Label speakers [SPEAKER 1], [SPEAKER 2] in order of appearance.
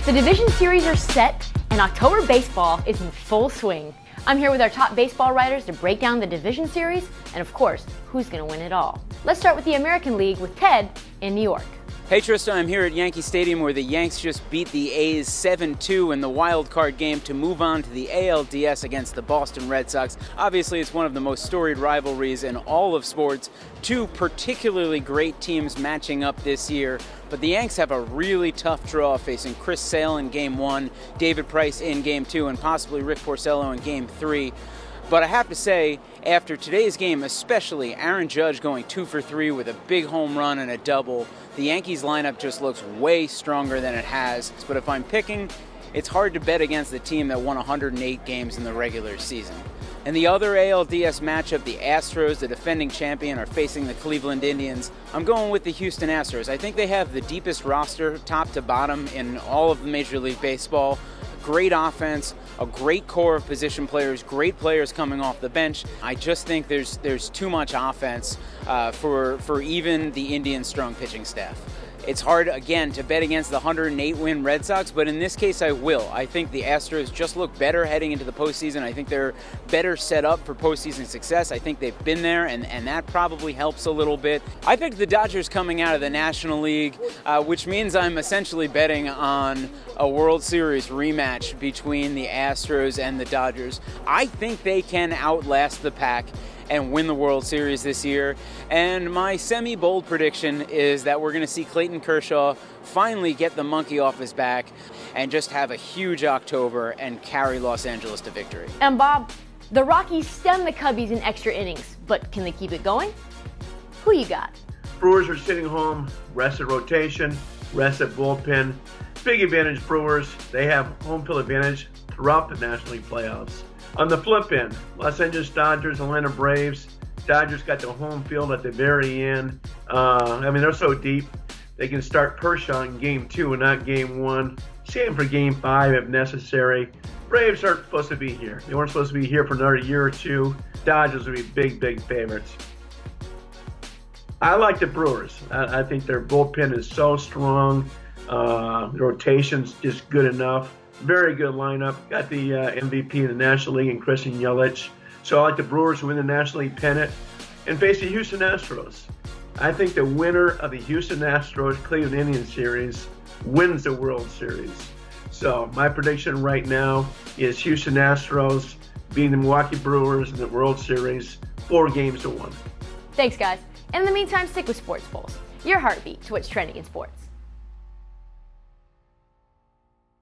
[SPEAKER 1] The division series are set, and October baseball is in full swing. I'm here with our top baseball writers to break down the division series, and of course, who's going to win it all. Let's start with the American League with Ted in New York.
[SPEAKER 2] Hey Trysta, I'm here at Yankee Stadium where the Yanks just beat the A's 7-2 in the wild card game to move on to the ALDS against the Boston Red Sox. Obviously, it's one of the most storied rivalries in all of sports. Two particularly great teams matching up this year, but the Yanks have a really tough draw facing Chris Sale in Game 1, David Price in Game 2, and possibly Rick Porcello in Game 3. But I have to say, after today's game, especially Aaron Judge going 2 for 3 with a big home run and a double, the Yankees lineup just looks way stronger than it has. But if I'm picking, it's hard to bet against the team that won 108 games in the regular season. In the other ALDS matchup, the Astros, the defending champion, are facing the Cleveland Indians. I'm going with the Houston Astros. I think they have the deepest roster, top to bottom, in all of Major League Baseball. Great offense, a great core of position players, great players coming off the bench. I just think there's too much offense for even the Indians' strong pitching staff. It's hard, again, to bet against the 108-win Red Sox, but in this case I will. I think the Astros just look better heading into the postseason. I think they're better set up for postseason success. I think they've been there, and that probably helps a little bit. I picked the Dodgers coming out of the National League, which means I'm essentially betting on a World Series rematch between the Astros and the Dodgers. I think they can outlast the pack and win the World Series this year. And my semi-bold prediction is that we're going to see Clayton Kershaw finally get the monkey off his back and just have a huge October and carry Los Angeles to victory.
[SPEAKER 1] And Bob, the Rockies stem the Cubbies in extra innings, but can they keep it going? Who you got?
[SPEAKER 3] Brewers are sitting home, rest at rotation, rest at bullpen. Big advantage Brewers. They have home field advantage throughout the National League playoffs. On the flip end, Los Angeles Dodgers, Atlanta Braves. Dodgers got the home field at the very end. They're so deep. They can start Kershaw in Game 2 and not Game 1. Same for Game 5 if necessary. Braves aren't supposed to be here. They weren't supposed to be here for another year or two. Dodgers will be big, big favorites. I like the Brewers. I think their bullpen is so strong. The rotation's just good enough. Very good lineup. Got the MVP in the National League in Christian Yelich. So I like the Brewers to win the National League pennant and face the Houston Astros. I think the winner of the Houston Astros-Cleveland Indians series wins the World Series. So my prediction right now is Houston Astros beating the Milwaukee Brewers in the World Series 4-1.
[SPEAKER 1] Thanks, guys. And in the meantime, stick with SportsPulse, your heartbeat to what's trending in sports.